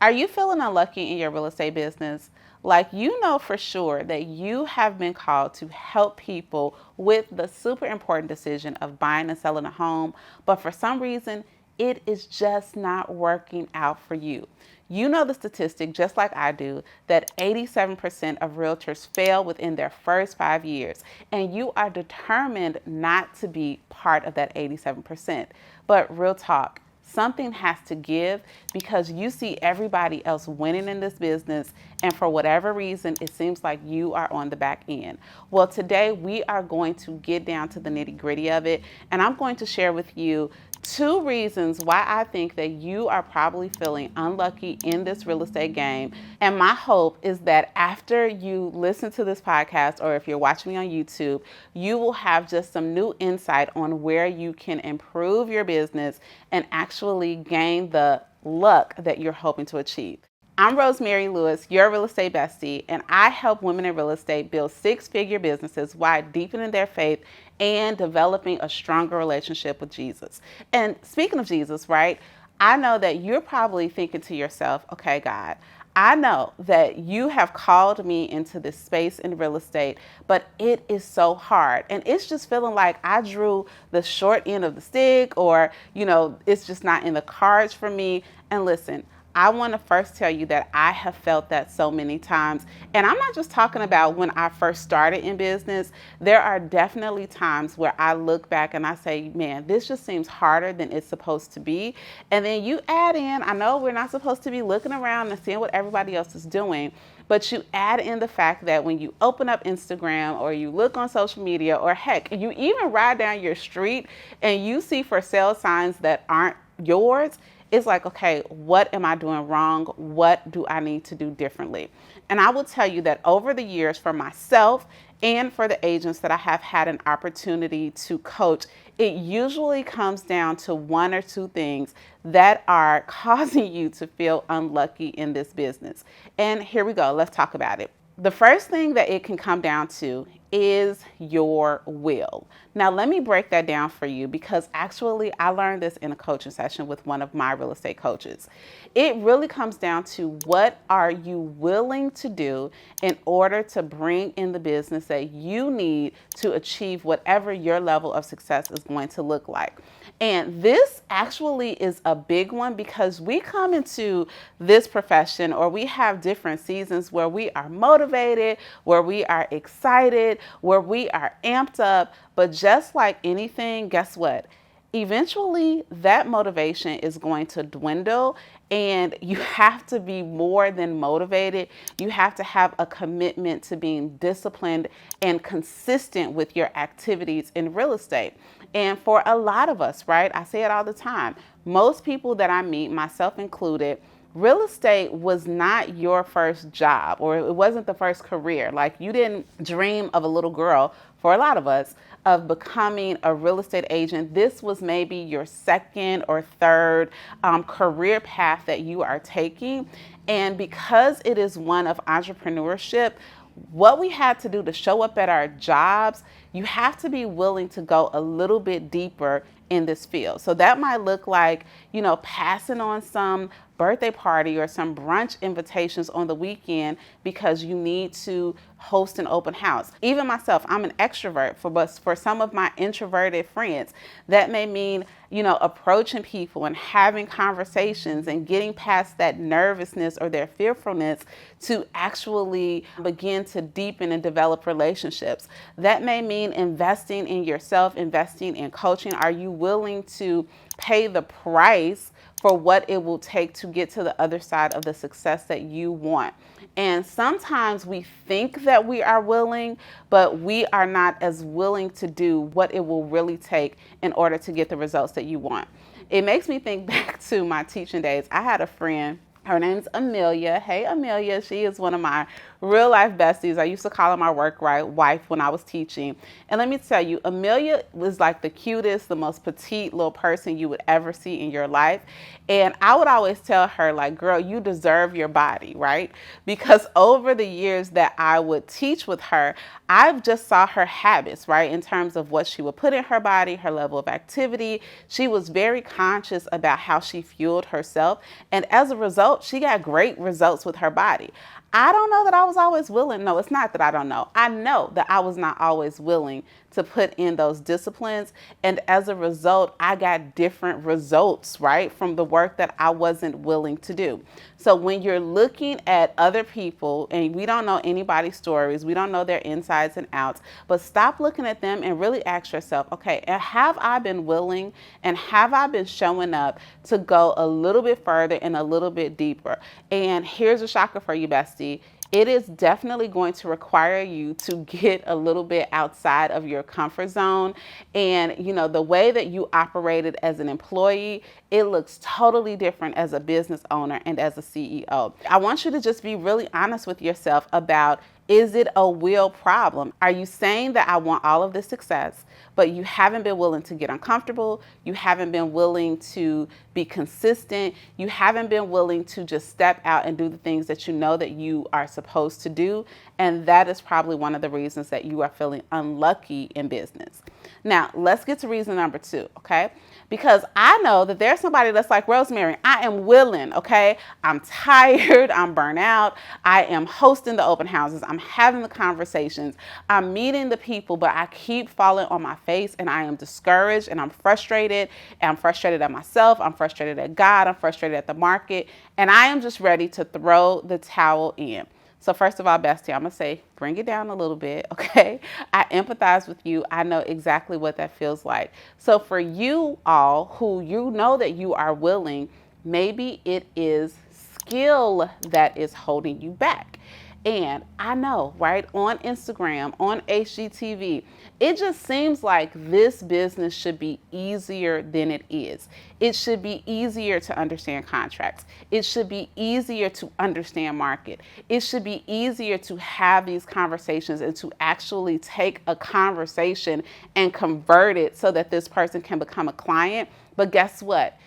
Are you feeling unlucky in your real estate business? Like, you know for sure that you have been called to help people with the super important decision of buying and selling a home, but for some reason, it is just not working out for you. You know the statistic, just like I do, that 87% of realtors fail within their first 5 years, and you are determined not to be part of that 87%. But real talk, something has to give because you see everybody else winning in this business, and for whatever reason, it seems like you are on the back end. Well, today we are going to get down to the nitty-gritty of it, and I'm going to share with you 2 reasons why I think that you are probably feeling unlucky in this real estate game. And my hope is that after you listen to this podcast, or if you're watching me on YouTube, you will have just some new insight on where you can improve your business and actually gain the luck that you're hoping to achieve. I'm Rosemary Lewis, your real estate bestie, and I help women in real estate build 6-figure businesses while deepening their faith and developing a stronger relationship with Jesus. And speaking of Jesus, right, I know that you're probably thinking to yourself, okay, God, I know that you have called me into this space in real estate, but it is so hard. And it's just feeling like I drew the short end of the stick, or, it's just not in the cards for me. And listen, I want to first tell you that I have felt that so many times. And I'm not just talking about when I first started in business. There are definitely times where I look back and I say, man, this just seems harder than it's supposed to be. And then you add in, I know we're not supposed to be looking around and seeing what everybody else is doing, but you add in the fact that when you open up Instagram or you look on social media, or heck, you even ride down your street and you see for sale signs that aren't yours, it's like, okay, what am I doing wrong? What do I need to do differently? And I will tell you that over the years, for myself and for the agents that I have had an opportunity to coach, it usually comes down to 1 or 2 things that are causing you to feel unlucky in this business. And here we go. Let's talk about it. The first thing that it can come down to is your will. Now, let me break that down for you, because actually I learned this in a coaching session with one of my real estate coaches. It really comes down to, what are you willing to do in order to bring in the business that you need to achieve whatever your level of success is going to look like. And this actually is a big one, because we come into this profession, or we have different seasons where we are motivated, where we are excited, where we are amped up. But just like anything, guess what? Eventually that motivation is going to dwindle, and you have to be more than motivated. You have to have a commitment to being disciplined and consistent with your activities in real estate. And for a lot of us, right, I say it all the time, most people that I meet, myself included, real estate was not your first job, or it wasn't the first career. Like, you didn't dream of a little girl, for a lot of us, of becoming a real estate agent. This was maybe your second or third career path that you are taking. And because it is one of entrepreneurship, what we had to do to show up at our jobs, you have to be willing to go a little bit deeper in this field. So that might look like, passing on some birthday party or some brunch invitations on the weekend because you need to host an open house. Even myself, I'm an extrovert. For some of my introverted friends, that may mean, approaching people and having conversations and getting past that nervousness or their fearfulness to actually begin to deepen and develop relationships. That may mean investing in yourself, investing in coaching. Are you willing to pay the price for what it will take to get to the other side of the success that you want? And sometimes we think that we are willing, but we are not as willing to do what it will really take in order to get the results that you want. It makes me think back to my teaching days. I had a friend. Her name's Amelia. Hey, Amelia. She is one of my real life besties. I used to call her my work wife when I was teaching. And let me tell you, Amelia was like the cutest, the most petite little person you would ever see in your life. And I would always tell her, like, girl, you deserve your body, right? Because over the years that I would teach with her, I just saw her habits, right? In terms of what she would put in her body, her level of activity. She was very conscious about how she fueled herself. And as a result, result, she got great results with her body. I don't know that I was always willing. No, it's not that I don't know. I know that I was not always willing to put in those disciplines. And as a result, I got different results, right, from the work that I wasn't willing to do. So when you're looking at other people, and we don't know anybody's stories, we don't know their insides and outs, but stop looking at them and really ask yourself, okay, have I been willing and have I been showing up to go a little bit further and a little bit deeper? And here's a shocker for you, bestie. It is definitely going to require you to get a little bit outside of your comfort zone. And, the way that you operated as an employee, it looks totally different as a business owner and as a CEO. I want you to just be really honest with yourself about, is it a will problem? Are you saying that I want all of this success, but you haven't been willing to get uncomfortable? You haven't been willing to be consistent. You haven't been willing to just step out and do the things that you know that you are supposed to do. And that is probably one of the reasons that you are feeling unlucky in business. Now, let's get to reason number 2, okay? Because I know that there's somebody that's like, Rosemary, I am willing, okay? I'm tired, I'm burnt out, I am hosting the open houses, I'm having the conversations, I'm meeting the people, but I keep falling on my face and I am discouraged and I'm frustrated. And I'm frustrated at myself, I'm frustrated at God, I'm frustrated at the market, and I am just ready to throw the towel in. So first of all, Bestie, I'm going to say, bring it down a little bit, okay? I empathize with you. I know exactly what that feels like. So for you all who you know that you are willing, maybe it is skill that is holding you back. And I know, right, on Instagram, on HGTV, it just seems like this business should be easier than it is. It should be easier to understand contracts. It should be easier to understand market. It should be easier to have these conversations and to actually take a conversation and convert it so that this person can become a client. But guess what?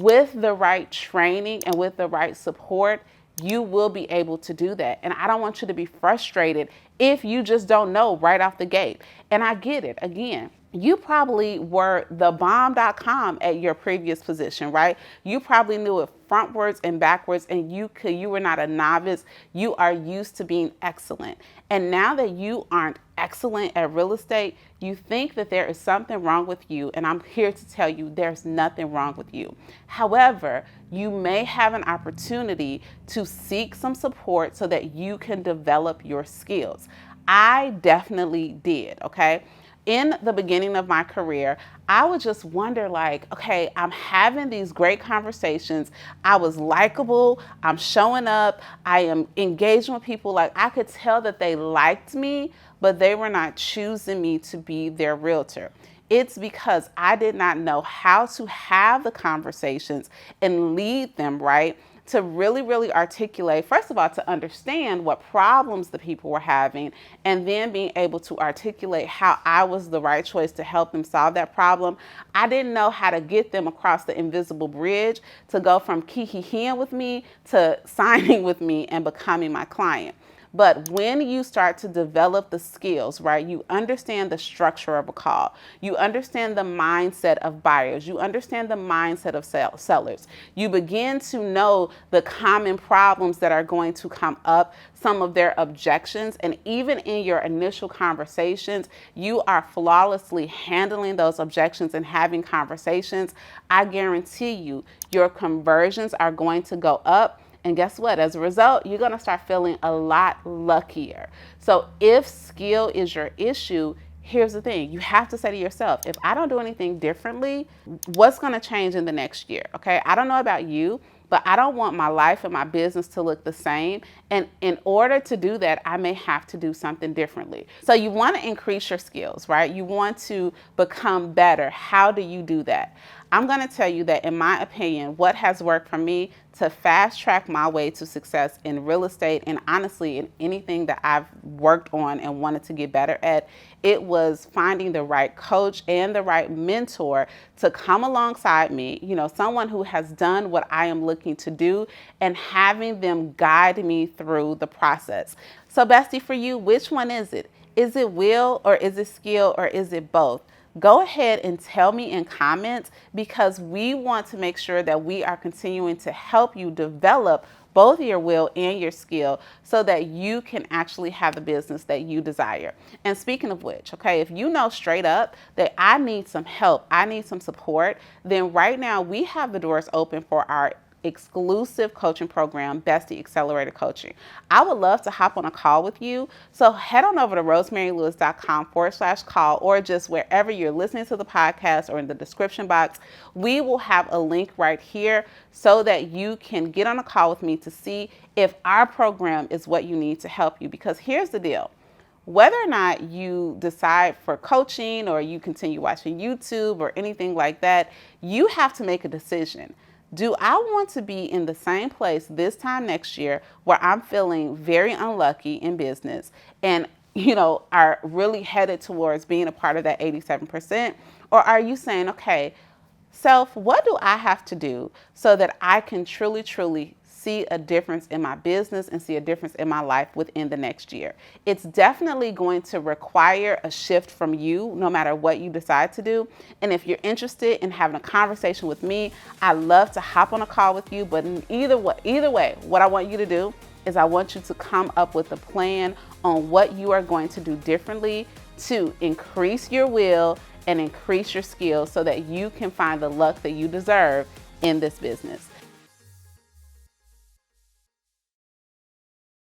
With the right training and with the right support, you will be able to do that. And I don't want you to be frustrated if you just don't know right off the gate. And I get it. Again, you probably were the bomb.com at your previous position, right? You probably knew it frontwards and backwards, and you were not a novice. You are used to being excellent. And now that you aren't excellent at real estate, you think that there is something wrong with you. And I'm here to tell you there's nothing wrong with you. However, you may have an opportunity to seek some support so that you can develop your skills. I definitely did, okay? In the beginning of my career, I would just wonder like, okay, I'm having these great conversations. I was likable. I'm showing up. I am engaging with people. Like I could tell that they liked me, but they were not choosing me to be their realtor. It's because I did not know how to have the conversations and lead them, right? To really, really articulate, first of all, to understand what problems the people were having, and then being able to articulate how I was the right choice to help them solve that problem. I didn't know how to get them across the invisible bridge to go from kikiing with me to signing with me and becoming my client. But when you start to develop the skills, right, you understand the structure of a call. You understand the mindset of buyers. You understand the mindset of sellers. You begin to know the common problems that are going to come up, some of their objections, and even in your initial conversations, you are flawlessly handling those objections and having conversations. I guarantee you, your conversions are going to go up. And guess what? As a result, you're going to start feeling a lot luckier. So if skill is your issue, here's the thing. You have to say to yourself, if I don't do anything differently, what's going to change in the next year? Okay. I don't know about you, but I don't want my life and my business to look the same. And in order to do that, I may have to do something differently. So you want to increase your skills, right? You want to become better. How do you do that? I'm going to tell you that, in my opinion, what has worked for me to fast track my way to success in real estate, and honestly in anything that I've worked on and wanted to get better at, it was finding the right coach and the right mentor to come alongside me, someone who has done what I am looking to do, and having them guide me through the process. So Bestie, for you, which one is it? Is it will, or is it skill, or is it both? go ahead and tell me in comments, because we want to make sure that we are continuing to help you develop both your will and your skill so that you can actually have the business that you desire. And speaking of which, okay, if you know straight up that I need some help, I need some support, then right now we have the doors open for our exclusive coaching program, Bestie Accelerator Coaching. I would love to hop on a call with you. So head on over to rosemarylewis.com/call, or just wherever you're listening to the podcast or in the description box. We will have a link right here so that you can get on a call with me to see if our program is what you need to help you. Because here's the deal. Whether or not you decide for coaching or you continue watching YouTube or anything like that, you have to make a decision. Do I want to be in the same place this time next year where I'm feeling very unlucky in business and, are really headed towards being a part of that 87%? Or are you saying, okay, self, what do I have to do so that I can truly, truly see a difference in my business and see a difference in my life within the next year? It's definitely going to require a shift from you, no matter what you decide to do. And if you're interested in having a conversation with me, I love to hop on a call with you. But either way, what I want you to do is I want you to come up with a plan on what you are going to do differently to increase your will and increase your skills so that you can find the luck that you deserve in this business.